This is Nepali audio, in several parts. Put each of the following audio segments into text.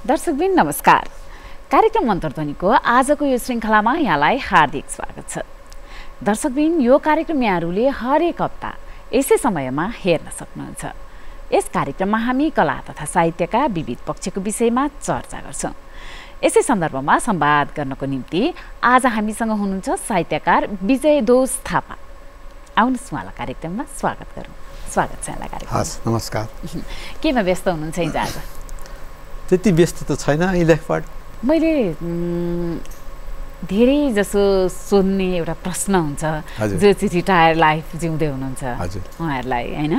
दर्शकबिन नमस्कार। कार्यक्रम अन्तर्ध्वनिको आजको यो श्रृङ्खलामा यहाँलाई हार्दिक स्वागत छ। दर्शकबिन यो कार्यक्रम यहाँहरूले हरेक हप्ता यसै समयमा हेर्न सक्नुहुन्छ। यस कार्यक्रममा हामी कला तथा साहित्यका विविध पक्षको विषयमा चर्चा गर्छौँ। यसै सन्दर्भमा संवाद गर्नको निम्ति आज हामीसँग हुनुहुन्छ साहित्यकार विजय दोष थापा। आउनुहोस् उहाँलाई कार्यक्रममा स्वागत गरौँ। स्वागत छ यहाँलाई कार्यक्रममा। हस्, नमस्कार। केमा व्यस्त हुनुहुन्छ हिजो आज? त्यति व्यस्त त छैन अहिले। मैले धेरै जसो सोध्ने एउटा प्रश्न हुन्छ जो चाहिँ रिटायर लाइफ जिउँदै हुनुहुन्छ उहाँहरूलाई, होइन?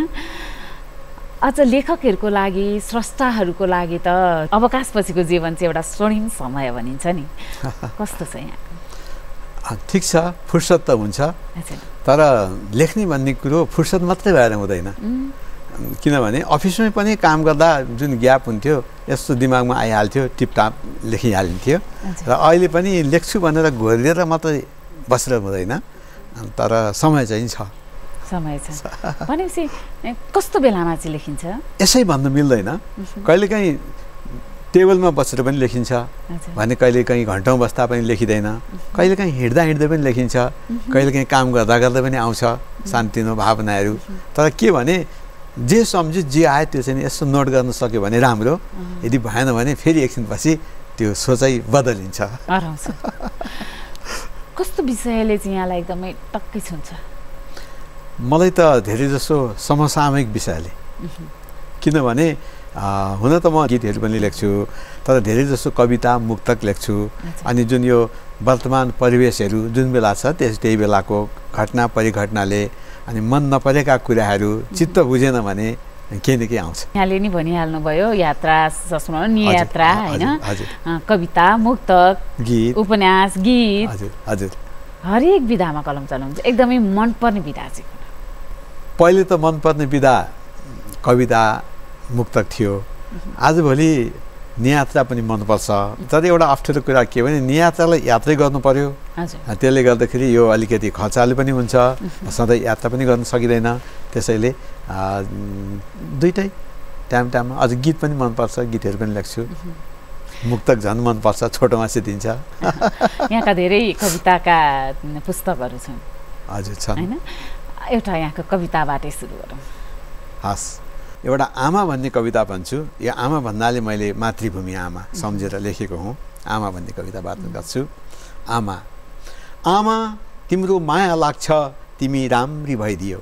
अझ लेखकहरूको लागि, स्रष्टाहरूको लागि त अवकाशपछिको जीवन चाहिँ एउटा स्वर्णिम समय भनिन्छ नि। कस्तो छ यहाँ? ठिक छ, फुर्सद त हुन्छ, तर लेख्ने भन्ने कुरो फुर्सद मात्रै भएर हुँदैन। किनभने अफिसमै पनि काम गर्दा जुन ग्याप हुन्थ्यो यस्तो दिमागमा आइहाल्थ्यो, टिपटाप लेखिहालिन्थ्यो। र अहिले पनि लेख्छु भनेर घोरिएर मात्रै बसेर हुँदैन, तर समय चाहिँ छ। समय छ भनेपछि कस्तो बेलामा चाहिँ लेखिन्छ? यसै भन्न मिल्दैन। कहिलेकाहीँ टेबलमा बसेर पनि लेखिन्छ भने, कहिलेकाहीँ घन्टौँ बस्दा पनि लेखिँदैन, कहिलेकाहीँ हिँड्दै पनि लेखिन्छ, कहिलेकाहीँ काम गर्दा गर्दा पनि आउँछ सानोतिनो भावनाहरू। तर के भने जे सम्झ्यो जे आयो त्यो चाहिँ यसो नोट गर्न सक्यो भने राम्रो, यदि भएन भने फेरि एकछिनपछि त्यो सोचाइ बदलिन्छ। कस्तो विषयले चाहिँ यहाँलाई एकदमै टक्कै छुन्छ? मलाई त धेरै जसो समसामयिक विषयले। किनभने हुन त म गीतहरू पनि लेख्छु, तर धेरै जसो कविता मुक्तक लेख्छु। अनि जुन यो वर्तमान परिवेशहरू जुन बेला छ त्यही बेलाको घटना परिघटनाले अनि मन नपरेका कुराहरू चित्त बुझेन भने केही न केही आउँछ। यहाँले नि भनिहाल्नुभयो यात्रा, नियात्रा, होइन? कविता, मुक्तक, गीत, उपन्यास, गीत, हजुर हरेक विधामा कलम चलाउनुहुन्छ। एकदमै मनपर्ने विधा चाहिँ? पहिले त मनपर्ने विधा कविता मुक्तक थियो। आजभोलि नियात्रा पनि मनपर्छ, तर एउटा अप्ठ्यारो कुरा के भने नियात्रालाई यात्रै गर्नु पर्यो। त्यसले गर्दाखेरि यो अलिकति खर्चाले पनि हुन्छ, सधैँ यात्रा पनि गर्न सकिँदैन। त्यसैले दुइटै टाइममा। अझ गीत पनि मनपर्छ, गीतहरू पनि लेख्छु। मुक्तक झन् मनपर्छ, छोटोमा सिद्धिन्छ। यहाँका धेरै कविताका पुस्तकहरू छन्। हजुर छन्, होइन? एउटा यहाँको कविताबाटै सुरु गरौँ। हस्, एउटा आमा भन्ने कविता भन्छु। यो आमा भन्नाले मैले मातृभूमि आमा सम्झेर लेखेको हुँ। आमा भन्ने कविता वाचन गर्छु। आमा, आमा तिम्रो माया लाग्छ तिमी राम्री भइदियौ।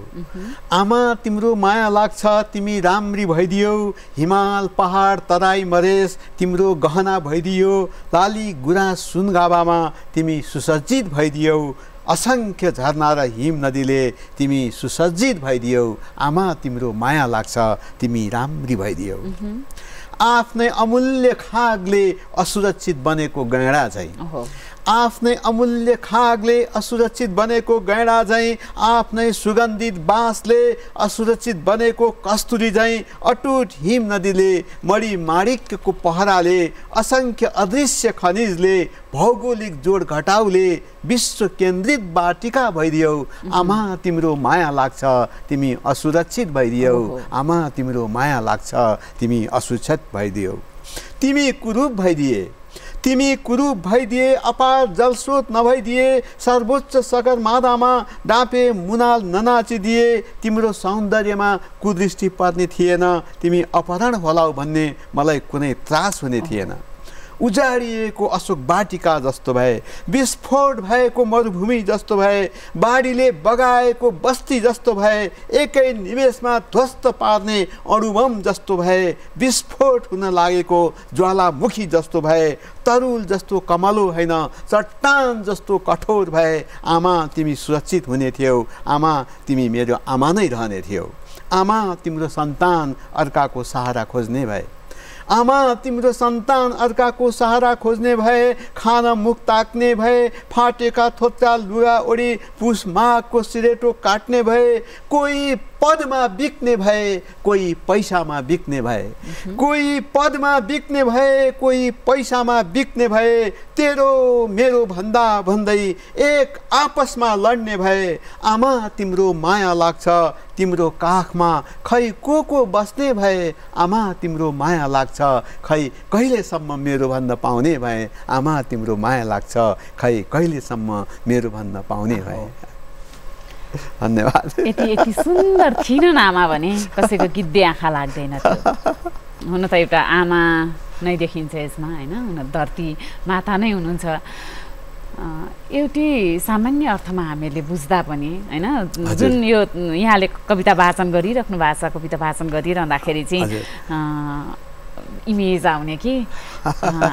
आमा तिम्रो माया लाग्छ तिमी राम्री भइदियौ। हिमाल पहाड तराई मरेस तिम्रो गहना भइदियो। लाली गुराँस सुनगाबामा तिमी सुसज्जित भइदियौ। असंख्य झरना र हिम नदीले तिमी सुसज्जित भइदियौ। आमा तिम्रो माया लाग्छ तिमी राम्री भइदियौ। आफ्नै अमूल्य खागले असुरक्षित बनेको गैँडा झैँ, आफ्नै अमूल्य खागले असुरक्षित बनेको गैँडा झैँ, आफ्नै सुगन्धित बाँसले असुरक्षित बनेको कस्तुरी झैँ, अटुट हिम नदीले मणि माणिक्यको पहराले, असंख्य अदृश्य खनिजले, भौगोलिक जोड घटाउले विश्व केन्द्रित बाटिका भइदियौ। आमा तिम्रो माया लाग्छ तिमी असुरक्षित भइदियौ। आमा तिम्रो माया लाग्छ तिमी असुरक्षित भइदियौ। तिमी कुरूप भइदिए, तिमी कुरूप भइदिए, अपार जलस्रोत नभइदिए, सर्वोच्च सगरमाथामा डाँपे मुनाल ननाचिदिए। तिम्रो सौन्दर्यमा कुदृष्टि पर्ने थिएन, तिमी अपहरण होलाउ भन्ने मलाई कुनै त्रास हुने थिएन। उजाडिएको अशोक बाटिका जस्तो भए, विस्फोट भएको मरुभूमि जस्तो भए, बाढीले बगाएको बस्ती जस्तो भए, एकै निमेषमा ध्वस्त पार्ने अणुबम जस्तो भए, विस्फोट हुन लागेको ज्वालामुखी जस्तो भए, तरुल जस्तो कमलो होइन चट्टान जस्तो कठोर भए। आमा तिमी सुरक्षित हुने थियौ। आमा तिमी मेरो आमा नै रहने थियौ। आमा तिम्रो सन्तान अर्काको सहारा खोज्ने भए, आमा तिम्रो सन्तान अर्काको सहारा खोज्ने भए, खान मुख ताक्ने भए, फाटेका थोत्रा लुगा ओढी पुस माघको सिरेटो काट्ने भए, कोही पदमा बिक्ने भए कोही पैसामा बिक्ने भए कोही पदमा बिक्ने भए कोही पैसामा बिक्ने भए तेरो मेरो भन्दा भन्दै एक आपसमा लड्ने भए आमा तिम्रो माया लाग्छ तिम्रो काखमा खै को बस्ने भए आमा तिम्रो माया लाग्छ खै कहिलेसम्म मेरो भन्न पाउने भए आमा तिम्रो माया लाग्छ खै कहिलेसम्म मेरो भन्न पाउने भए। धन्यवाद। यति सुन्दर थिएन न आमा भने कसैको गिद्धे आँखा लाग्दैन थियो। हुन त एउटा आमा नै देखिन्छ यसमा होइन, हुन धरती माता नै हुनुहुन्छ। एउटी सामान्य अर्थमा हामीले बुझ्दा पनि होइन, जुन यो यहाँले कविता वाचन गरिराख्नु भएको छ, कविता वाचन गरिरहँदाखेरि चाहिँ इमेज आउने कि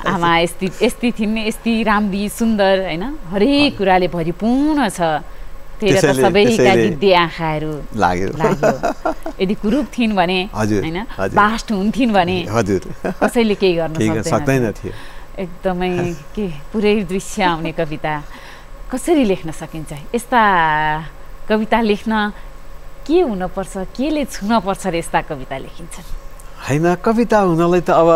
आमा यस्ती थिइन्, यस्ती राम्री सुन्दर होइन, हरेक कुराले भरिपूर्ण छ। तेरो त सबैका गिद्धे आँखाहरू लाग्यो। यदि कुरूप थिइन् भने होइन, बास्ट हुन्थिन् भने कसैले केही गर्न सक्दैन थियो। एकदमै के पुरै दृश्य आउने कविता कसरी लेख्न सकिन्छ? यस्ता कविता लेख्न के हुनुपर्छ, केले छुनपर्छ र यस्ता कविता लेखिन्छन्? होइन, कविता हुनलाई त अब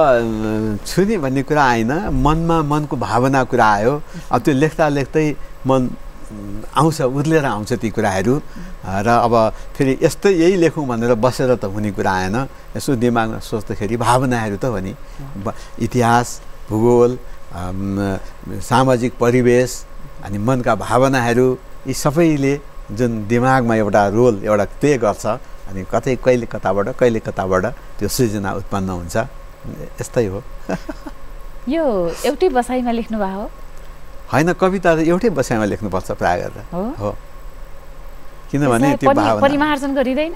छुने भन्ने कुरा आएन, मनमा मनको भावना कुरा आयो। अब त्यो लेख्दा लेख्दै मन आउँछ, उर्लेर आउँछ ती कुराहरू। र अब फेरि यस्तै यही लेखौँ भनेर बसेर त हुने कुरा आएन। यसो दिमागमा सोच्दाखेरि भावनाहरू त हो नि, इतिहास, भूगोल, सामाजिक परिवेश अनि मनका भावनाहरू, यी सबैले जुन दिमागमा एउटा रोल एउटा प्ले गर्छ अनि कहिले कताबाट त्यो सृजना उत्पन्न हुन्छ। यस्तै हो। यो एउटै बसाइमा लेख्नु भएको हो? होइन, कविता त एउटै बसाइमा लेख्नुपर्छ प्राय गरेर। हो, किनभने त्यो भावना परिमार्जन गरिँदैन।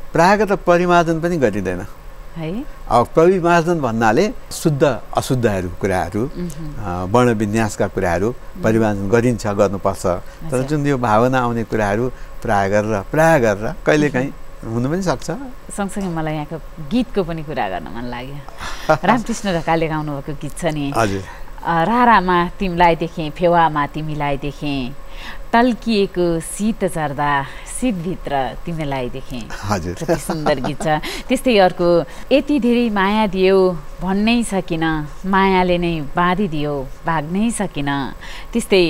प्राय गरेर परिमार्जन पनि गरिँदैन है। अब परिमार्जन भन्नाले शुद्ध अशुद्धहरू कुराहरू, वर्ण विन्यासका कुराहरू परिमार्जन गर्नुपर्छ। तर जुन यो भावना आउने कुराहरू प्राय गरेर कहिलेकाहीँ हुनु पनि सक्छ। सँगसँगै मलाई यहाँको गीतको पनि कुरा गर्न मन लाग्यो। रामकृष्ण ढकालले गाउनु भएको गीत छ नि, रारामा तिमीलाई देखेँ, फेवामा तिमीलाई देखेँ, टल्किएको शीत झर्दा शीतभित्र तिमीलाई देखेँ। कति सुन्दर गीत छ। त्यस्तै अर्को, यति धेरै माया दियो भन्नै सकिन, मायाले नै बाँधिदियो भाग्नै सकिन। त्यस्तै,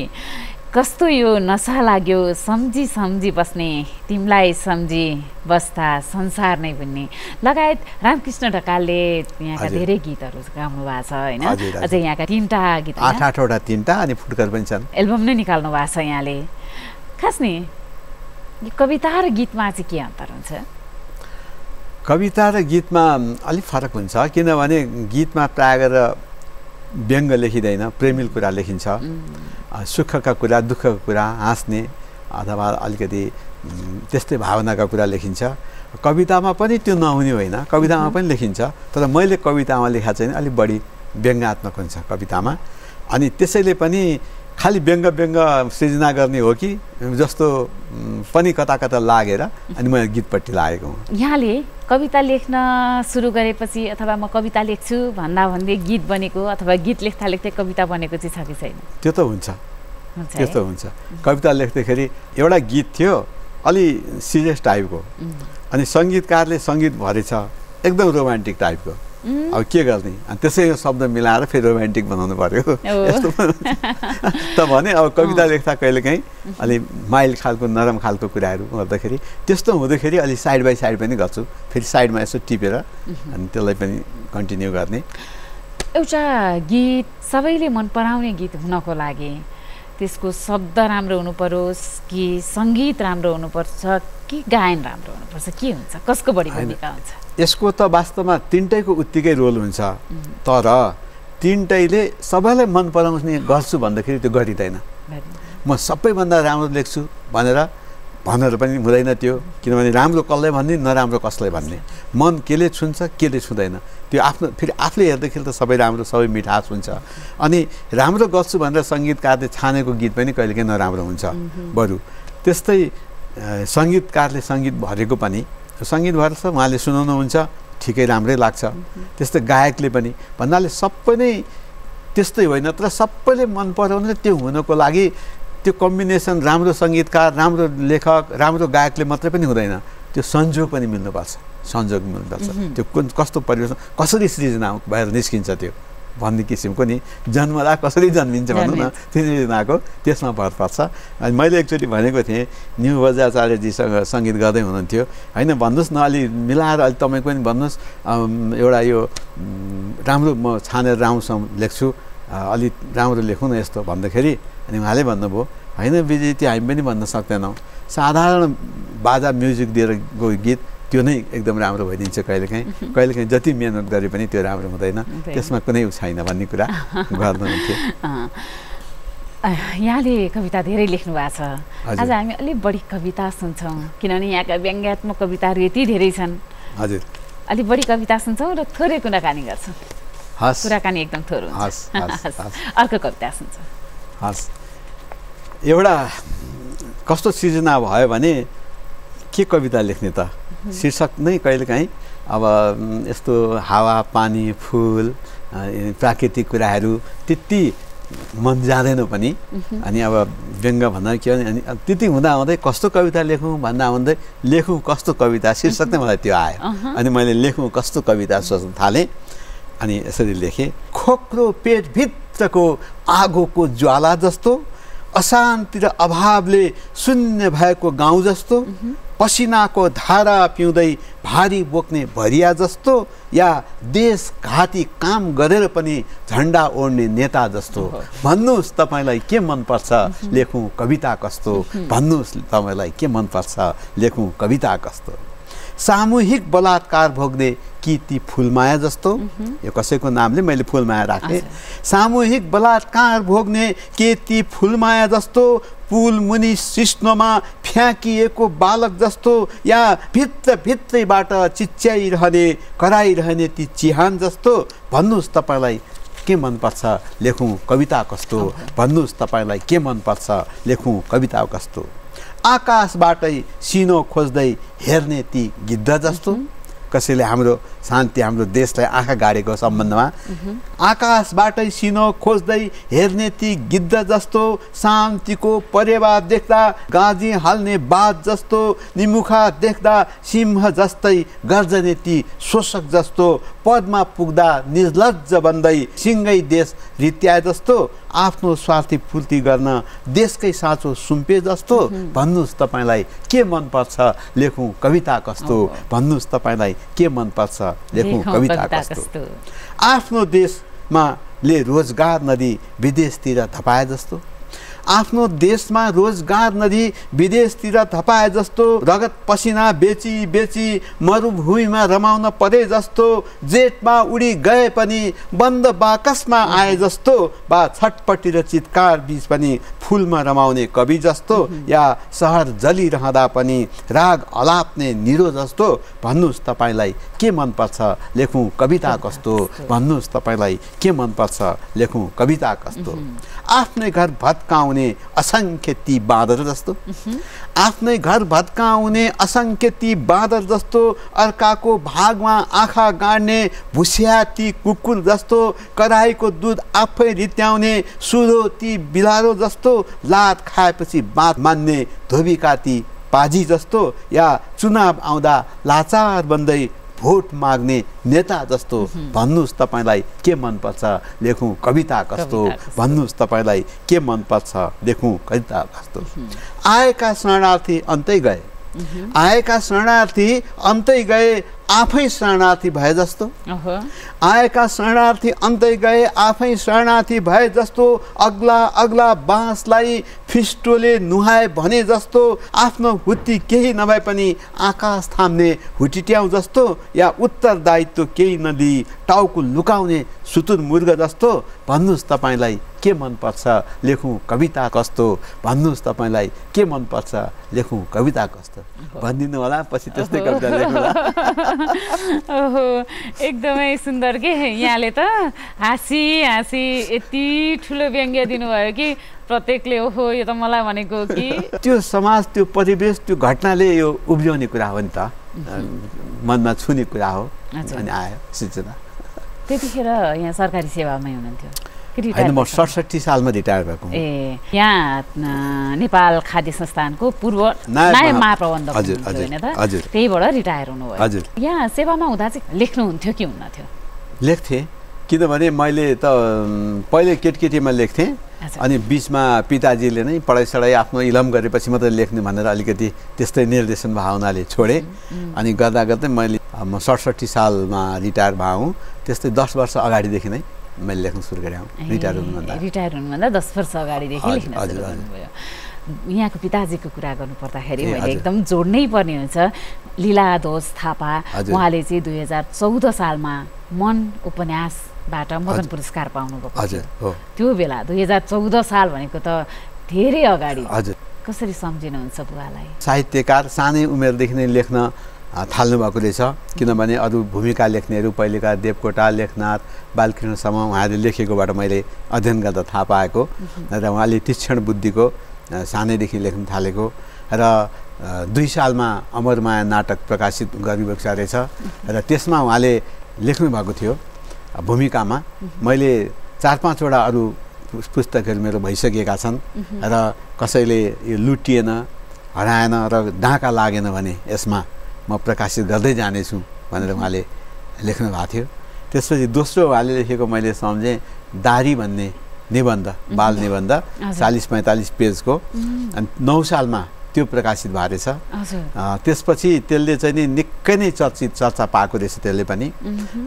कस्तो यो नशा लाग्यो सम्झी सम्झी बस्ने, तिमीलाई सम्झी बस्दा संसार नै बुन्ने लगायत रामकृष्ण ढकालले यहाँका धेरै गीतहरू गाउनु भएको छ होइन। अझै यहाँका 3टा गीत, 8वटा 3टा अनि फुटकर पनि छन्, एल्बम नै निकाल्नु भएको छ यहाँले। खास नि कविता र गीतमा चाहिँ के अन्तर हुन्छ? कविता र गीतमा अलिक फरक हुन्छ, किनभने गीतमा प्राय गरेर व्यङ्ग लेखिँदैन, प्रेमिल कुरा लेखिन्छ। सुखका कुरा, दुःखका कुरा, हाँस्ने अथवा अलिकति त्यस्तै भावनाका कुरा लेखिन्छ। कवितामा पनि त्यो नहुने होइन, कवितामा पनि लेखिन्छ। तर मैले कवितामा लेखा चाहिँ अलिक बढी व्यङ्ग्यात्मक हुन्छ कवितामा। अनि त्यसैले पनि खालि व्यङ्ग सृजना गर्ने हो कि जस्तो पनि कता लागेर अनि मैले गीतपट्टि लागेको हुँ। यहाँले कविता लेख्न सुरु गरेपछि अथवा म कविता लेख्छु भन्दै गीत बनेको अथवा गीत लेख्दा लेख्दै कविता बनेको चाहिँ छ कि छैन? त्यो त हुन्छ, त्यस्तो हुन्छ। कविता लेख्दाखेरि एउटा गीत थियो अलि सिरियस टाइपको, अनि सङ्गीतकारले सङ्गीत भरेछ एकदम रोमान्टिक टाइपको। अब के गर्ने, अनि त्यसै यो शब्द मिलाएर फेरि रोमान्टिक बनाउनु पर्यो यस्तो त भने। अब कविता लेख्दा कहिलेकाहीँ अलि माइल्ड खालको नरम खालको कुराहरू गर्दाखेरि त्यस्तो हुँदाखेरि अलि साइड बाई साइड पनि गर्छु, फेरि साइडमा यसो टिपेर अनि त्यसलाई पनि कन्टिन्यू गर्ने। एउटा गीत सबैले मन पराउने गीत हुनको लागि त्यसको शब्द राम्रो हुनु परोस् कि सङ्गीत राम्रो हुनुपर्छ कि गायन राम्रो हुनुपर्छ, के हुन्छ, कसको बढी भूमिका हुन्छ? यसको त वास्तवमा 3टैको उत्तिकै रोल हुन्छ। तर 3टैले सबैलाई मन पराउने गर्छु भन्दाखेरि त्यो गरिँदैन। म सबैभन्दा राम्रो लेख्छु भनेर पनि हुँदैन त्यो, किनभने राम्रो कसलाई भन्ने, नराम्रो कसलाई भन्ने, मन केले छुन्छ केले छुँदैन त्यो आफ्नो फेरि आफूले हेर्दाखेरि त सबै राम्रो, सबै मिठास हुन्छ। अनि राम्रो गर्छु भनेर सङ्गीतकारले छानेको गीत पनि कहिलेकाहीँ नराम्रो हुन्छ। बरु त्यस्तै सङ्गीतकारले सङ्गीत भरेको पनि सङ्गीत भएर उहाँले सुनाउनुहुन्छ ठिकै राम्रै लाग्छ। त्यस्तै गायकले पनि भन्नाले सबै नै त्यस्तै होइन, तर सबैले मन पराउने त्यो हुनको लागि त्यो कम्बिनेसन राम्रो सङ्गीतकार, राम्रो लेखक, राम्रो गायकले मात्रै पनि हुँदैन। त्यो संयोग पनि मिल्नुपर्छ, संयोग मिल्नुपर्छ। त्यो कस्तो परिवेश कसरी सृजना भएर निस्किन्छ त्यो भन्ने किसिमको नि जन्मदा कसरी जन्मिन्छ भनौँ न त्यो सृजनाको त्यसमा भर पर्छ। अनि मैले एकचोटि भनेको थिएँ न्यु बज्राचार्यजीसँग सङ्गीत गर्दै हुनुहुन्थ्यो होइन भन्नुहोस् न अलि मिलाएर अलि तपाईँ पनि भन्नुहोस् एउटा यो राम्रो म छानेर राम्रोसँग लेख्छु अलि राम्रो लेखौँ न यस्तो भन्दाखेरि अनि उहाँले भन्नुभयो होइन विजय त्यो हामी पनि भन्न सक्दैनौँ साधारण बाजा म्युजिक दिएर गएको गीत त्यो नै एकदम राम्रो भइदिन्छ कहिलेकाहीँ जति मेहनत गरे पनि त्यो राम्रो हुँदैन त्यसमा कुनै छैन भन्ने कुरा गर्नुहुन्थ्यो। यहाँले कविता धेरै लेख्नु भएको छ आज हामी अलिक बढी कविता सुन्छौँ किनभने यहाँका व्यङ्ग्यात्मक कविताहरू यति धेरै छन्। हजुर अलिक बढी कविता सुन्छौँ र थोरै कुराकानी गर्छौँ। हस् कुराकानी एकदम थोरै हुन्छ। अर्को कविता सुन्छौँ। हस् एउटा कस्तो सृजना भयो भने के कविता लेख्ने त शीर्षक नै कहिलेकाहीँ अब यस्तो हावा पानी फुल प्राकृतिक कुराहरू त्यति मन जाँदैन पनि अनि अब व्यङ्ग भन्दा के भने अनि त्यति हुँदाहुँदै कस्तो कविता लेखौँ भन्दा हुँदै लेखौँ कस्तो कविता शीर्षक नै मलाई त्यो आयो अनि मैले लेखौँ कस्तो कविता सोच्न थालेँ अनि यसरी लेखेँ। खोक्रो पेटभित्रको आगोको ज्वाला जस्तो अशान्ति र अभावले शून्य भएको गाउँ जस्तो पसिनाको धारा पिउँदै भारी बोक्ने भरिया जस्तो या देशघाती काम गरेर पनि झन्डा ओढ्ने नेता जस्तो भन्नुहोस् तपाईँलाई के मनपर्छ लेखौँ कविता कस्तो भन्नुहोस् तपाईँलाई के मनपर्छ लेखौँ कविता कस्तो। सामूहिक बलात्कार भोग्ने कि ती फुलमाया जस्तो यो कसैको नामले मैले फुलमाया राखेँ। सामूहिक बलात्कार भोग्ने के ती फुलमाया जस्तो पुल मुनि सिस्नोमा फ्याँकिएको बालक जस्तो या भित्रभित्रैबाट चिच्याइरहने कराइरहने ती चिहान जस्तो भन्नुहोस् तपाईँलाई के मनपर्छ लेखौँ कविता कस्तो भन्नुहोस् तपाईँलाई के मनपर्छ लेखौँ कविता कस्तो। आकाशबाटै सिनो खोज्दै हेर्ने ती गिद्ध जस्तो कसैले हाम्रो शान्ति हाम्रो देशलाई आँखा गाडेको सम्बन्धमा आकाशबाटै सिनो खोज्दै हेर्ने ती गिद्ध जस्तो शान्तिको परेवा देख्दा गाजी हाल्ने बाज जस्तो निमुखा देख्दा सिंह जस्तै गर्जने ती शोषक जस्तो पदमा पुग्दा निर्लज्ज बन्दै सिंगै देश रित्याए जस्तो आफ्नो स्वार्थी पूर्ति गर्न देशकै साँचो सुम्पे जस्तो भन्नुहोस् तपाईँलाई के मनपर्छ लेखौँ कविता कस्तो भन्नुहोस् तपाईँलाई के मनपर्छ लेखौँ कविता कस्तो। आफ्नो देशमा ले रोजगार नदी विदेशतिर धपाए जस्तो आफ्नो देशमा रोजगार नदी विदेशतिर धपाए जस्तो रगत पसिना बेची बेची मरुभूमिमा रमाउन परे जस्तो जेठमा उडी गए पनि बन्द बाकसमा आए जस्तो बा छटपटी र चितकार बीच पनि फुलमा रमाउने कवि जस्तो या सहर जलिरहँदा पनि राग अलाप्ने निरो जस्तो भन्नुहोस् तपाईँलाई के मनपर्छ लेखौँ कविता कस्तो भन्नुहोस् तपाईँलाई के मनपर्छ लेखौँ कविता कस्तो। आफ्नै घर भत्काउने असंख्य ती बाँदर जस्तो आफ्नै घर भत्काउने असंख्य ती बाँदर जस्तो अर्काको भागमा आँखा गाड्ने भुस्या ती कुकुर जस्तो कराईको दुध आफै रित्याउने सुरो ती बिलारो जस्तो लात खाएपछि बात मान्ने धोबीका ती पाजी जस्तो या चुनाव आउँदा लाचार बन्दै भोट माग्ने नेता जस्तो भन्नुहोस् तपाईँलाई के मनपर्छ लेखौँ कविता कस्तो भन्नुहोस् तपाईँलाई के मनपर्छ लेखौँ कविता कस्तो। आएका शरणार्थी अन्तै गए आएका शरणार्थी अन्तै गए आफै शरणार्थी भए जस्तो आएका शरणार्थी अन्तै गए आफै शरणार्थी भए जस्तो अग्ला अग्ला बाँसलाई फिस्टोले नुहाए भने जस्तो आफ्नो हुत्ती केही नभए पनि आकाश थाम्ने हुटिट्याउ जस्तो या उत्तरदायित्व केही नदिई टाउको लुकाउने सुतुरमुर्ग जस्तो भन्नुहोस् तपाईँलाई के मनपर्छ लेखौँ कविता कस्तो भन्नुहोस् तपाईँलाई के मनपर्छ लेखौँ कविता कस्तो भनिदिनु होला पछि त्यस्तै कविता लेख्नुला। ओहो एकदमै सुन्दर के यहाँले त हाँसी हाँसी यति ठुलो व्यङ्ग्य दिनुभयो कि प्रत्येकले ओहो यो त मलाई भनेको कि त्यो समाज त्यो परिवेश त्यो घटनाले यो उब्जाउने कुरा हो नि त मनमा छुने कुरा हो अनि आयो सूचना। त्यतिखेर यहाँ सरकारी सेवामै हुनुहुन्थ्यो? होइन म 67 सालमा रिटायर भएको हुँ। ए यहाँ नेपाल खाद्य संस्थानको पूर्व नायब महाप्रबन्धक होइन त, त्यहीबाट रिटायर हुनुभयो। हजुर, यहाँ सेवामा हुँदा चाहिँ लेख्नुहुन्थ्यो कि हुन्नथ्यो? लेख्थेँ, किनभने मैले त पहिले केटकेटीमा लेख्थेँ, अनि बिचमा पिताजीले नै पढाइ आफ्नो इलम गरेपछि मात्रै लेख्ने भनेर अलिकति त्यस्तै निर्देशन भावनाले छोडेँ। अनि गर्दा गर्दै मैले म 67 सालमा रिटायर भएको हुँ, त्यस्तै 10 वर्ष अगाडिदेखि नै मैले लेख्न सुरु गरेँ। रिटायर हुनुभन्दा 10 वर्ष अगाडिदेखि लेख्न सुरु गर्नुभयो। यहाँको पिताजीको कुरा गर्नुपर्दाखेरि मैले एकदम जोड्नै पर्ने हुन्छ। लीलाध्वज थापा उहाँले चाहिँ 2014 सालमा मन उपन्यासबाट मदन पुरस्कार पाउनुभएको। त्यो बेला 2014 साल भनेको त धेरै अगाडि। कसरी सम्झिनुहुन्छ बुवालाई? साहित्यकार सानै उमेरदेखि नै लेख्न थाल्नु भएको रहेछ, किनभने अरू भूमिका लेख्नेहरू पहिलेका देवकोटा, लेखनाथ, बालकृष्णसम्म उहाँहरूले लेखेकोबाट मैले अध्ययन गर्दा थाहा पाएको र उहाँले तीक्ष्ण बुद्धिको सानैदेखि लेख्न थालेको र 2 सालमा अमरमाया नाटक प्रकाशित गरिरहेको रहेछ र त्यसमा उहाँले लेख्नुभएको थियो भूमिकामा। मैले 4-5 वटा अरू पुस्तकहरू मेरो भइसकेका छन् र कसैले यो लुटिएन, हराएन र डाँका लागेन भने यसमा म प्रकाशित गर्दै जानेछु भनेर उहाँले लेख्नु भएको थियो। त्यसपछि दोस्रो उहाँले लेखेको मैले सम्झेँ दारी भन्ने निबन्ध, बाल निबन्ध 40-45 पेजको, अनि 9 सालमा त्यो प्रकाशित भएको रहेछ। त्यसपछि त्यसले चाहिँ नि निकै नै चर्चा पाएको रहेछ त्यसले पनि।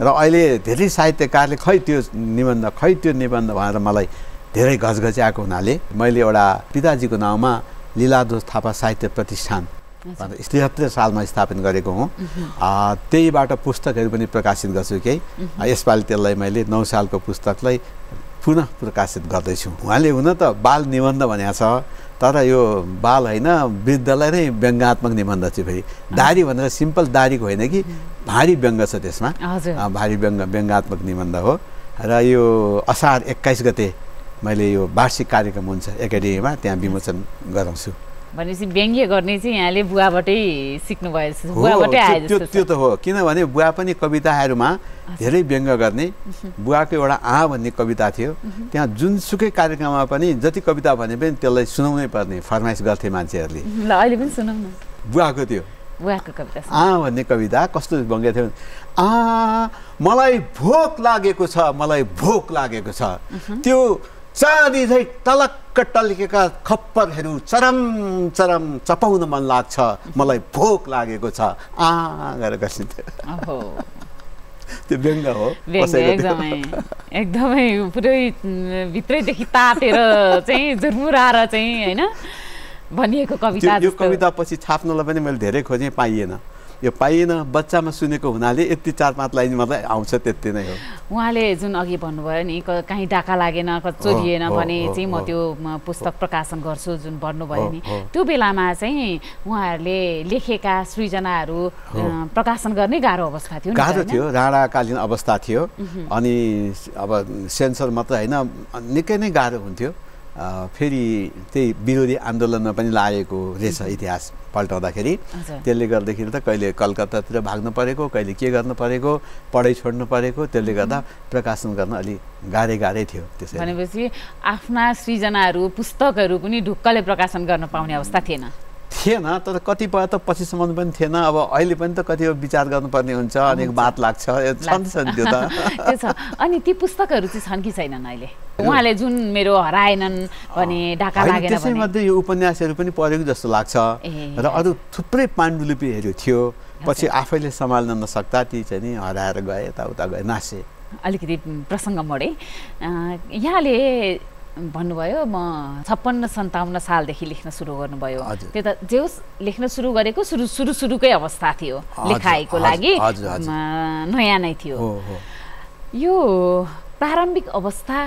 र अहिले धेरै साहित्यकारले खै त्यो निबन्ध भनेर मलाई धेरै घचघच्याएको हुनाले मैले एउटा पिताजीको नाउँमा लीलाध्वज थापा साहित्य प्रतिष्ठान 73 सालमा स्थापना गरेको हुँ। त्यहीबाट पुस्तकहरू पनि प्रकाशित गर्छु केही। यसपालि त्यसलाई मैले 9 सालको पुस्तकलाई पुनः प्रकाशित गर्दैछु। उहाँले हुन त बाल निबन्ध भनेको छ, तर यो बाल होइन, वृद्धलाई नै व्यङ्ग्यात्मक निबन्ध चाहिँ फेरि। दारी भनेर सिम्पल दारीको होइन कि भारी व्यङ्ग छ त्यसमा, भारी व्यङ्ग्यात्मक निबन्ध हो। र यो असार 21 गते मैले यो वार्षिक कार्यक्रम हुन्छ एकाडेमीमा, त्यहाँ विमोचन गराउँछु। भनेपछि व्यङ्ग्य गर्ने चाहिँ यहाँले बुवाबाटै सिक्नुभयो? बुवाबाटै आए जस्तो? त्यो त हो, किनभने बुवा पनि कविताहरूमा धेरै व्यङ्ग्य गर्ने। बुवाको एउटा भन्ने कविता थियो, त्यहाँ जुनसुकै कार्यक्रममा पनि जति कविता भने पनि त्यसलाई सुनाउनै पर्ने फरमाइस गर्थे मान्छेहरूले। ल अहिले पनि सुनाउँ न बुवाको त्यो बुवाको कविता। भन्ने कविता कस्तो व्यङ्ग्य थियो। मलाई भोक लागेको छ, मलाई भोक लागेको छ, त्यो चाँदी झै टलक्क टल्केका खप्परहरू चरम चरम चपाउन मन लाग्छ, मलाई भोक लागेको छ गरेर गर्छिन्थ्यो। त्यो व्यङ्ग्य हो, एकदमै पुरै भित्रैदेखि तातेर चाहिँ झुरमुराएर चाहिँ होइन भनिएको कविता। यो कविता पछि छाप्नलाई पनि मैले धेरै खोजेँ, पाइएन। यो पाइएन, बच्चामा सुनेको हुनाले यति 4-5 लाइन मात्रै आउँछ, त्यति नै हो। उहाँले जुन अघि भन्नुभयो नि कहीँ डाका लागेन, चोरिएन भने चाहिँ म त्यो पुस्तक प्रकाशन गर्छु जुन भन्नुभयो नि, त्यो बेलामा चाहिँ उहाँहरूले लेखेका सृजनाहरू प्रकाशन गर्ने गाह्रो अवस्था थियो? गाह्रो थियो, राणाकालीन अवस्था थियो। अनि अब सेन्सर मात्र होइन, निकै नै गाह्रो हुन्थ्यो। फेरि त्यही विरोधी आन्दोलनमा पनि लागेको रहेछ इतिहास पल्टाउँदाखेरि। त्यसले गर्दाखेरि त कहिले कलकत्तातिर भाग्नु परेको, कहिले के गर्नु परेको, पढाइ छोड्नु परेको। त्यसले गर्दा प्रकाशन गर्न अलि गाह्रै थियो। त्यसै भनेपछि आफ्ना सृजनाहरू पुस्तकहरू पनि ढुक्कले प्रकाशन गर्न पाउने अवस्था थिएन? तर कतिपय त पछिसम्म पनि थिएन। अब अहिले पनि त कति विचार गर्नुपर्ने हुन्छ, अनेक बात लाग्छ, छन् त्यो त। त्यो छ। अनि ती पुस्तकहरू चाहिँ छन् कि छैनन् अहिले? उहाँले जुन मेरो हराएनन् भने, डाका लागेन भने, त्यसैमध्ये यो उपन्यासहरू पनि पढेको जस्तो लाग्छ। र अरू थुप्रै पाण्डुलिपिहरू थियो, पछि आफैले सम्हाल्न नसक्दा ती चाहिँ नि हराएर गए, यताउता गए, नासे। अलिकति प्रसङ्ग मोडे। यहाँले भन्नुभयो म 56-57 सालदेखि लेख्न सुरु गर्नुभयो। त्यो त जे होस् लेख्न सुरु गरेको सुरुकै अवस्था थियो, लेखाइको लागि नयाँ नै थियो। यो प्रारम्भिक अवस्था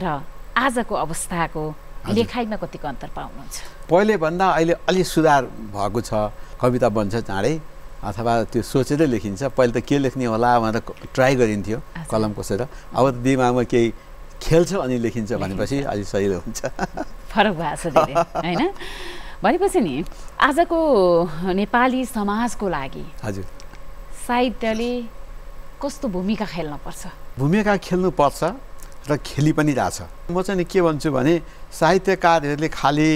र आजको अवस्थाको लेखाइमा कतिको अन्तर पाउनुहुन्छ? पहिले भन्दा अहिले अलि सुधार भएको छ। कविता बन्छ चाँडै, अथवा त्यो सोचेरै लेखिन्छ। पहिले त के लेख्ने होला भनेर ट्राई गरिन्थ्यो कलम कसेर। अब दिमागमा केही खेल्छ अनि लेखिन्छ भनेपछि अलि सजिलो हुन्छ। फरक भएको छ धेरै होइन? भनेपछि नि आजको नेपाली समाजको लागि हजुर साहित्यले कस्तो भूमिका खेल्न पर्छ? भूमिका खेल्नुपर्छ। र खेली पनि रहेछ। म चाहिँ के भन्छु भने साहित्यकारहरूले खालि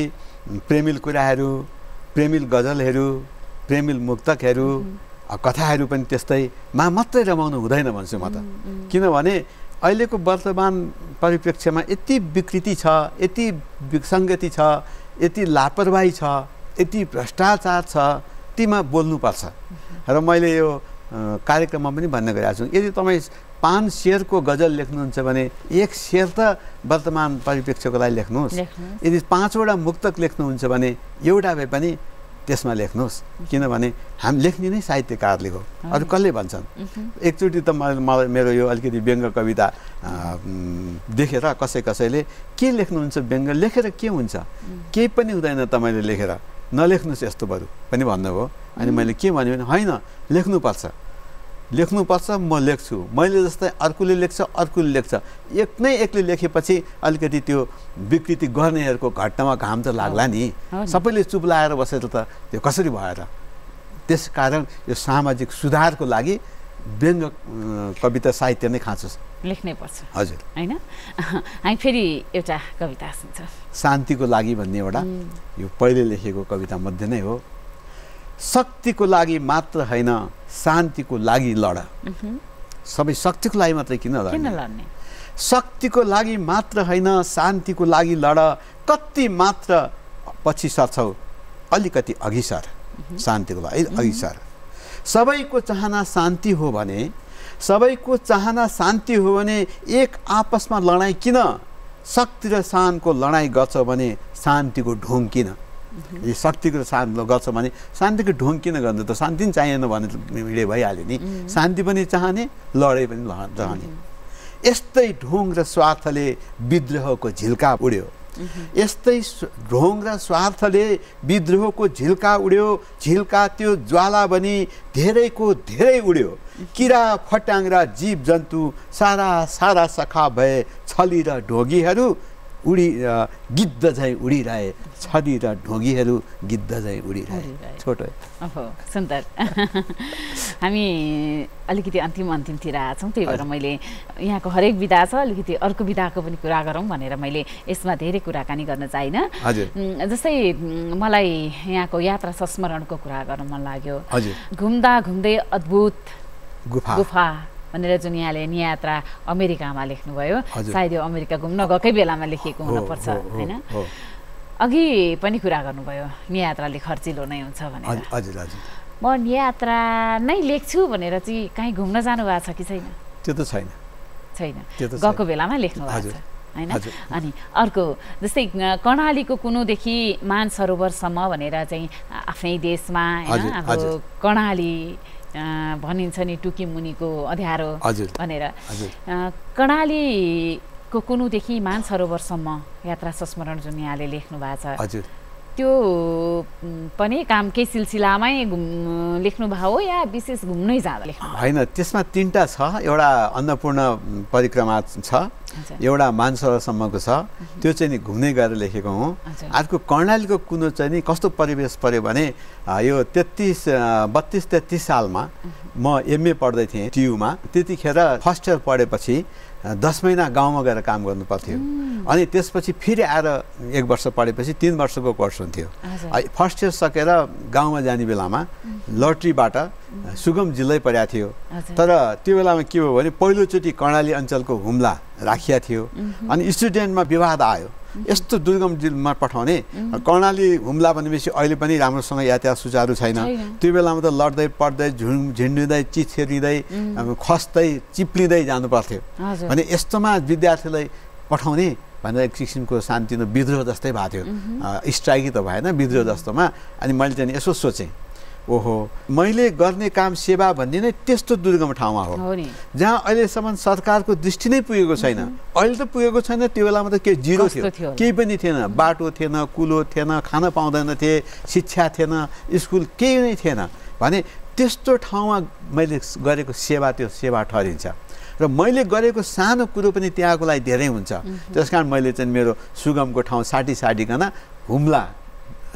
प्रेमिल कुराहरू, प्रेमिल गजलहरू, प्रेमिल मुक्तकहरू, कथाहरू पनि त्यस्तैमा मात्रै रमाउनु हुँदैन भन्छु म त। किनभने अहिलेको वर्तमान परिप्रेक्ष्यमा यति विकृति छ, यति विसङ्गति छ, यति लापरवाही छ, यति भ्रष्टाचार छ, तीमा बोल्नुपर्छ। र मैले यो कार्यक्रममा पनि भन्ने गरिरहेको छु, यदि तपाईँ 5 शेरको गजल लेख्नुहुन्छ भने 1 शेर त वर्तमान परिप्रेक्ष्यको लागि लेख्नुहोस्। यदि 5 वटा मुक्तक लेख्नुहुन्छ भने एउटा भए पनि त्यसमा लेख्नुहोस्। किनभने हामी लेख्ने नै साहित्यकारले हो, अरू कसले भन्छन्। एकचोटि त मलाई मेरो यो अलिकति व्यङ्ग कविता देखेर कसैले के लेख्नुहुन्छ व्यङ्ग लेखेर के हुन्छ, केही पनि हुँदैन तपाईँले लेखेर, नलेख्नुहोस् यस्तो बरु पनि भन्नुभयो। अनि मैले के भने होइन, लेख्नुपर्छ, म लेख्छु। मैले जस्तै अर्कोले लेख्छ, अर्कोले लेख्छ, एकले लेखेपछि अलिकति त्यो विकृति गर्नेहरूको घटनामा घाम त लाग्ला नि। सबैले चुप लाएर बसेर त त्यो कसरी भयो र? त्यस कारण यो सामाजिक सुधारको लागि व्यङ्ग कविता साहित्य नै खाँचोस् लेख्नै पर्छ। हजुर, हैन? हामी फेरि एउटा कविता सुन्छ, शान्तिको लागि भन्ने एउटा, यो पहिले लेखेको कविता मध्ये नै हो। शक्तिको लागि मात्र होइन, शान्तिको लागि लड। सबै शक्तिको लागि मात्रै किन लड्ने? शक्तिको लागि मात्र होइन, शान्तिको लागि लड। कति मात्र पछि सर्छौ, अलिकति अघि सर, शान्तिको लागि अघि सर। सबैको चाहना शान्ति हो भने, सबैको चाहना शान्ति हो भने एक आपसमा लडाइँ किन? शक्ति र शानको लडाइँ गर्छ भने शान्तिको ढोङ किन? शक्तिको शान्त गर्छ भने शान्तिको ढोङ किन गर्नु त? शान्ति पनि चाहिएन भने भिडे भइहाल्यो नि। शान्ति पनि चाहने, लडाइँ पनि चाहने। यस्तै ढोङ र स्वार्थले विद्रोहको झिल्का उड्यो। यस्तै ढोङ र स्वार्थले विद्रोहको झिल्का उड्यो। झिल्का त्यो ज्वाला बनी धेरैको धेरै उड्यो। किरा फट्याङ्ग्रा जीव जन्तु सारा सखा भए। छली र ढोगीहरू गिद्ध झैँ उडिरहे। छली र ढोगीहरू गिद्ध झैँ उडिरहे। छोटो सुन्दर। हामी अलिकति अन्तिमतिर आछौँ, त्यही भएर मैले यहाँको हरेक विधा छ, अलिकति अर्को विधाको पनि कुरा गरौँ भनेर मैले यसमा धेरै कुराकानी गर्न चाहिनँ। जस्तै मलाई यहाँको यात्रा संस्मरणको कुरा गर्न मन लाग्यो। घुम्दा घुम्दै अद्भुत गुफा भनेर जुन यहाँले नियात्रा अमेरिकामा लेख्नुभयो, सायद यो अमेरिका घुम्न गएकै बेलामा लेखिएको हुनुपर्छ, होइन? अघि पनि कुरा गर्नुभयो नियात्राले खर्चिलो नै हुन्छ भनेर। म नियात्रा नै लेख्छु भनेर चाहिँ कहीँ घुम्न जानु भएको छ कि छैन? त्यो त छैन। गएको बेलामा लेख्नु भएको छ, होइन? अनि अर्को जस्तै कर्णालीको कुनुदेखि मानसरोवरसम्म भनेर चाहिँ आफ्नै देशमा होइन, अब कर्णाली भनिन्छ नि टुकी मुनिको अँध्यारो भनेर। कर्णालीको कुनुदेखि मानसरोवरसम्म यात्रा संस्मरण जुन यहाँले लेख्नु भएको छ, त्यो पनि काम केही सिलसिलामै लेख्नु भयो हो या विशेष घुम्नै जाँदा लेख्नु? होइन, त्यसमा 3टा छ। एउटा अन्नपूर्ण परिक्रमा छ, एउटा मानसरोवरसम्मको छ, त्यो चाहिँ नि घुम्दै गएर लेखेको हुँ। अर्को कर्णालीको कुनो चाहिँ नि कस्तो परिवेश पर्यो भने यो 32-33 सालमा म MA पढ्दै थिएँ TU-मा। त्यतिखेर फर्स्ट इयर पढेपछि 10 महिना गाउँमा गएर काम गर्नु पर्थ्यो। अनि त्यसपछि फेरि आएर 1 वर्ष पढेपछि 3 वर्षको कोर्स हुन्थ्यो। फर्स्ट इयर सकेर गाउँमा जाने बेलामा लट्रीबाट सुगम जिल्लै परेको थियो। तर त्यो बेलामा के भयो भने पहिलोचोटि कर्णाली अञ्चलको हुम्ला राखिया थियो। अनि स्टुडेन्टमा विवाद आयो, यस्तो दुर्गम जिल्लामा पठाउने। कर्णाली हुम्ला भनेपछि अहिले पनि राम्रोसँग यातायात सुचारू छैन। त्यो बेलामा त लड्दै पड्दै झिन्डिँदै चिछेरिँदै खस्दै चिप्लिँदै जानु पर्थ्यो। भने यस्तोमा विद्यार्थीलाई पठाउने भनेर एक किसिमको शान्तिनो विद्रोह जस्तै भएको थियो। स्ट्राइकै त भएन, विद्रोह जस्तोमा। अनि मैले चाहिँ यसो सोचेँ, ओहो मैले गर्ने काम सेवा भन्ने नै त्यस्तो दुर्गम ठाउँमा हो जहाँ अहिलेसम्म सरकारको दृष्टि नै पुगेको छैन। अहिले त पुगेको छैन, त्यो बेलामा त केही जिरो थियो, केही पनि थिएन। बाटो थिएन, कुलो थिएन, खान पाउँदैन थिए, शिक्षा थिएन, स्कुल केही नै थिएन। भने त्यस्तो ठाउँमा मैले गरेको सेवा त्यो सेवा ठहरिन्छ। र मैले गरेको सानो कुरो पनि त्यहाँको लागि धेरै हुन्छ। त्यस कारण मैले चाहिँ मेरो सुगमको ठाउँ साटिकन हुम्ला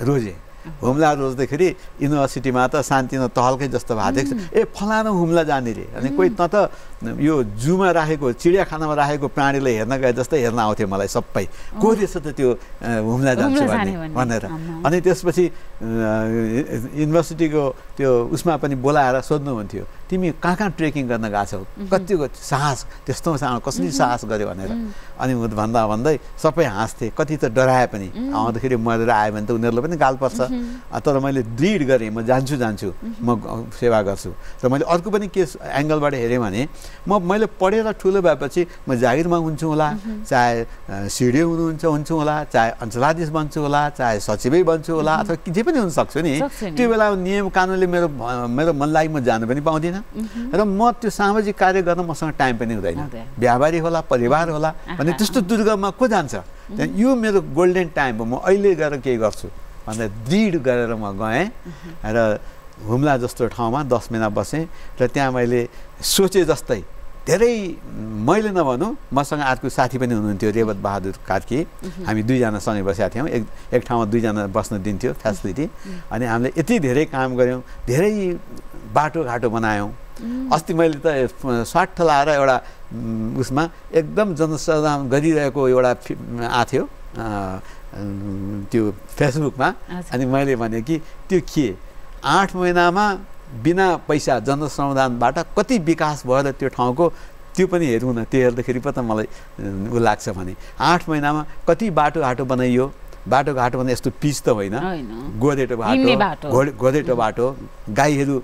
रोजेँ। हुम्ला रोज्दाखेरि युनिभर्सिटीमा त शान्ति न तहलकै जस्तो भएको थियो। ए फलानु हुम्ला जाने रे अनि कोही त यो जूमा राखेको चिडियाखानामा राखेको प्राणीलाई हेर्न गए जस्तै हेर्न आउँथ्यो मलाई सबै को रहेछ त त्यो हुम्ला जान्छु भनेर अनि त्यसपछि युनिभर्सिटीको त्यो उसमा पनि बोलाएर सोध्नुहुन्थ्यो तिमी कहाँ ट्रेकिङ गर्न गएको छौ कतिको साहस त्यस्तो सानो कसरी साहस गर्यो भनेर अनि भन्दा भन्दै सबै हाँस्थे कति त डराए पनि आउँदाखेरि मरेर आयो भने त उनीहरूलाई पनि गाल पर्छ तर मैले दृढ गरेँ म जान्छु म सेवा गर्छु र मैले अर्को पनि के एङ्गलबाट हेरेँ भने मैले पढेर ठुलो भएपछि म जागिरमा हुन्छु होला चाहे सिडिओ हुन्छु होला चाहे अञ्चलाधीश बन्छु होला चाहे सचिवै बन्छु होला अथवा जे पनि हुन सक्छु नि त्यो बेला नियम कानुनले मेरो मनलाई म जान पनि पाउँदिनँ र म त्यो सामाजिक कार्य गर्न मसँग टाइम पनि हुँदैन व्यापारी होला परिवार होला भने त्यस्तो दुर्गममा को जान्छ यो मेरो गोल्डन टाइम हो म अहिले गएर केही गर्छु भनेर दृढ गरेर म गएँ र हुम्ला जस्तो ठाउँमा 10 महिना बसेँ र त्यहाँ मैले सोचे जस्तै धेरै मैले नभनौँ मसँग अर्को साथी पनि हुनुहुन्थ्यो रेवत बहादुर कार्की हामी दुईजना सँगै बसेका थियौँ एक ठाउँमा दुईजना बस्न दिन्थ्यो फेसिलिटी अनि हामीले यति धेरै काम गऱ्यौँ धेरै बाटोघाटो बनायौँ अस्ति मैले त स्वाट लाएर एउटा उसमा एकदम जनसाधारण गरिरहेको एउटा आथ्यो त्यो फेसबुकमा अनि मैले भने कि त्यो के 8 महिनामा बिना पैसा जनसंविधानबाट कति विकास भयो र त्यो ठाउँको त्यो पनि हेरौँ न त्यो हेर्दाखेरि पो त मलाई उ लाग्छ भने 8 महिनामा कति बाटोघाटो बनाइयो बाटोघाटो भने यस्तो पिच त होइन गोरेटो बाटो गाईहरू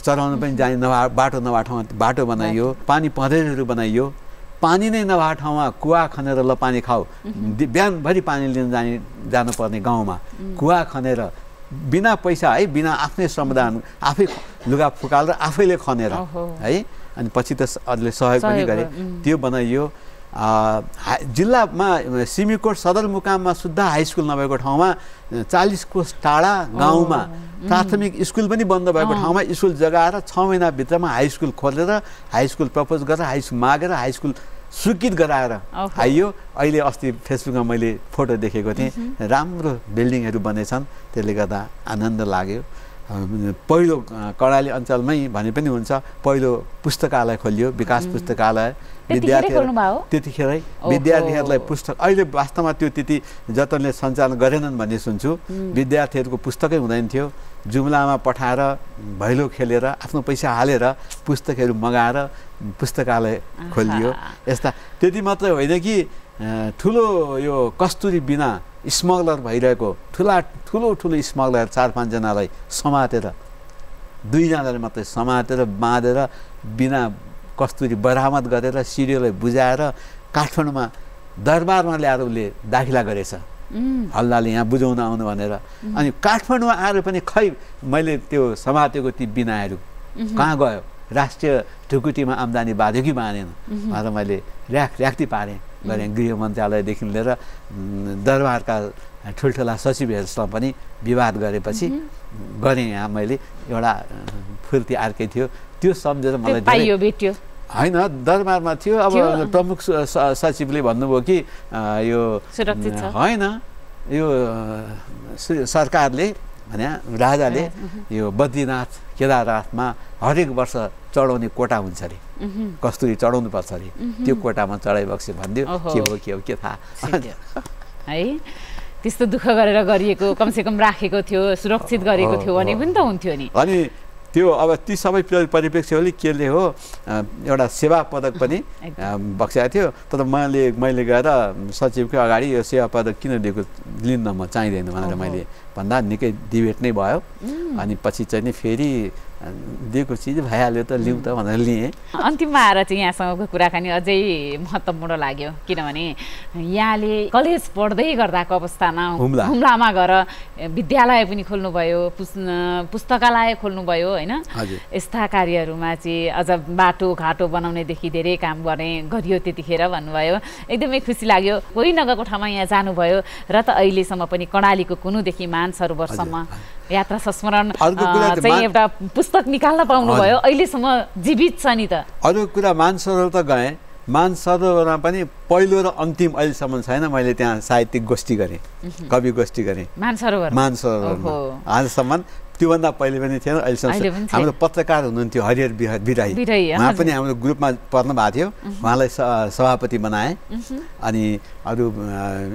चराउन पनि जाने बाटो नभएको ठाउँमा बाटो बनाइयो पानी पँधेरहरू बनाइयो पानी नै नभएको ठाउँमा कुवा खनेर ल पानी खाऊ बिहानभरि पानी लिन जानुपर्ने गाउँमा कुवा खनेर बिना पैसा है बिना आफ्नै श्रमदान आफै लुगा फुकालेर आफैले खनेर है अनि पछि त अरूले सहयोग पनि गरे त्यो बनाइयो जिल्लामा सिमीकोट सदरमुकाममा शुद्ध हाई स्कुल नभएको ठाउँमा 40 कोस टाढा गाउँमा प्राथमिक स्कुल पनि बन्द भएको ठाउँमा स्कुल जगाएर 6 महिनाभित्रमा हाई स्कुल खोलेर हाई स्कुल प्रपोज गरेर हाई स्कुल मागेर हाई स्कुल स्वीकृत गराएर आइयो अहिले अस्ति फेसबुकमा मैले फोटो देखेको थिएँ राम्रो बिल्डिङहरू बनेछन् त्यसले गर्दा आनन्द लाग्यो पहिलो कर्णाली अञ्चलमै भने पनि हुन्छ पहिलो पुस्तकालय खोलियो विकास पुस्तकालय त्यतिखेरै विद्यार्थीहरूलाई पुस्तक अहिले वास्तवमा त्यो त्यति जतनले सञ्चालन गरेनन् भन्ने सुन्छु विद्यार्थीहरूको पुस्तकै हुँदैन थियो जुम्लामा पठाएर भैलो खेलेर आफ्नो पैसा हालेर पुस्तकहरू मगाएर पुस्तकालय खोलियो यस्ता त्यति मात्रै होइन कि ठुलो यो कस्तुरी बिना स्मगलर भइरहेको ठुलो स्मगलर 4-5 जनालाई समातेर 2 जनाले मात्रै समातेर बाँधेर बिना कस्तुरी बरामद गरेर सिडिओलाई बुझाएर काठमाडौँमा दरबारमा ल्याएर उसले दाखिला गरेछ हल्लाले यहाँ बुझाउन आउनु भनेर अनि काठमाडौँमा आएर पनि खै मैले त्यो समातेको ती बिनाहरू कहाँ गयो राष्ट्रिय ढुकुटीमा आम्दानी बाध्यो कि बाँधेन भनेर मैले र्याक्ती पारेँ गरेँ गृह मन्त्रालयदेखि लिएर दरबारका ठुल्ठुला सचिवहरूसँग पनि विवाद गरेपछि गरेँ यहाँ मैले एउटा फुर्ती अर्कै थियो त्यो सम्झेर मलाई भेट्यो होइन दरबारमा थियो अब प्रमुख सचिवले भन्नुभयो कि यो होइन यो सरकारले भने राजाले यो बद्रीनाथ केदारनाथमा हरेक वर्ष चढाउने कोटा हुन्छ अरे कस्तुरी चढाउनु पर्छ अरे त्यो कोटामा चढाइबक्स्यो भनिदियो के हो के थाहा है त्यस्तो दुःख गरेर गरिएको कमसेकम राखेको थियो सुरक्षित गरेको थियो भने पनि त हुन्थ्यो नि अनि त्यो अब ती सबै परिप्रेक्ष्यले केले हो एउटा सेवा पदक पनि बक्सेको थियो तर मैले गएर सचिवकै अगाडि यो सेवा पदक किन दिएको लिन्न म चाहिँदैन भनेर मैले भन्दा निकै डिबेट नै भयो अनि पछि चाहिँ नि फेरि दिएको चिज भइहाल्यो त लिउँ त भनेर लिएँ अन्तिममा आएर चाहिँ यहाँसँगको कुराकानी अझै महत्त्वपूर्ण लाग्यो किनभने यहाँले कलेज पढ्दै गर्दाको अवस्थामा हुम्लामा गएर विद्यालय पनि खोल्नुभयो पुस्तकालय खोल्नुभयो होइन यस्ता कार्यहरूमा चाहिँ अझ बाटोघाटो बनाउनेदेखि धेरै काम गरियो त्यतिखेर भन्नुभयो एकदमै खुसी लाग्यो कोही नगएको ठाउँमा यहाँ जानुभयो र त अहिलेसम्म पनि कर्णालीको कुनुदेखि मानसरोवरसम्म यात्रा संस्मरण चाहिँ एउटा पुस्तक निकाल्न पाउनुभयो अहिलेसम्म जीवित छ नि त अरू कुरा मानसरोवर त गएँ मानसरोवरमा पनि पहिलो र अन्तिम अहिलेसम्म छैन मैले त्यहाँ साहित्यिक गोष्ठी गरेँ कवि गोष्ठी गरेँ मानसरोवरमा आजसम्म त्योभन्दा पहिले पनि थिएन, अहिलेसम्म हाम्रो पत्रकार हुनुहुन्थ्यो हरिहर बिराई, उहाँ पनि हाम्रो ग्रुपमा पर्नु भएको थियो। उहाँलाई सभापति बनाए। अनि अरू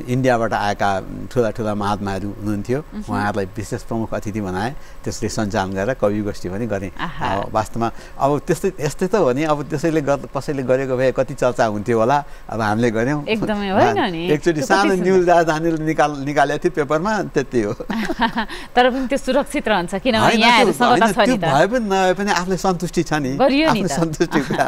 इन्डियाबाट आएका ठुला ठुला महात्माहरू हुनुहुन्थ्यो, उहाँहरूलाई विशेष प्रमुख अतिथि बनाए। त्यसले सञ्चालन गरेर कवि गोष्ठी पनि गरेँ। वास्तवमा अब यस्तै त हो नि, अब त्यसैले कसैले गरेको भए कति चर्चा हुन्थ्यो होला। अब हामीले गऱ्यौँ, एकचोटि सानो न्युज राजधानीले निकालेको थियो पेपरमा, त्यति हो। तर पनि त्यो सुरक्षित रहन्छ, किनभने यहाँहरुसँग त छ नि त, भए पनि नभए पनि आफूले सन्तुष्टि छ नि, आफ्नो सन्तुष्टि कुरा।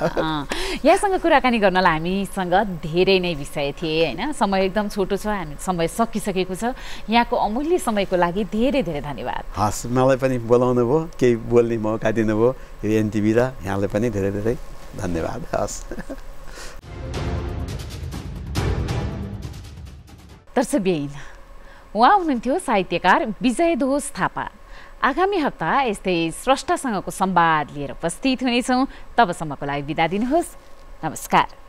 यहाँसँग कुराकानी गर्नलाई हामीसँग धेरै नै विषय थिए हैन, समय एकदम छोटो छ, हामी समय सकिसकेको छ। यहाँको अमूल्य समयको लागि धेरै धेरै धन्यवाद। हस्, मलाई पनि बोलाउनु भयो, केही बोल्ने मौका दिनुभयो यो एनटिभी र यहाँलाई पनि धेरै धेरै धन्यवाद। हस्। दर्शकबिन, उहाँ हुनुहुन्थ्यो साहित्यकार विजय दोष थापा। आगामी हप्ता यस्तै स्रष्टासँगको संवाद लिएर उपस्थित हुनेछौँ। तबसम्मको लागि बिदा दिनुहोस्। नमस्कार।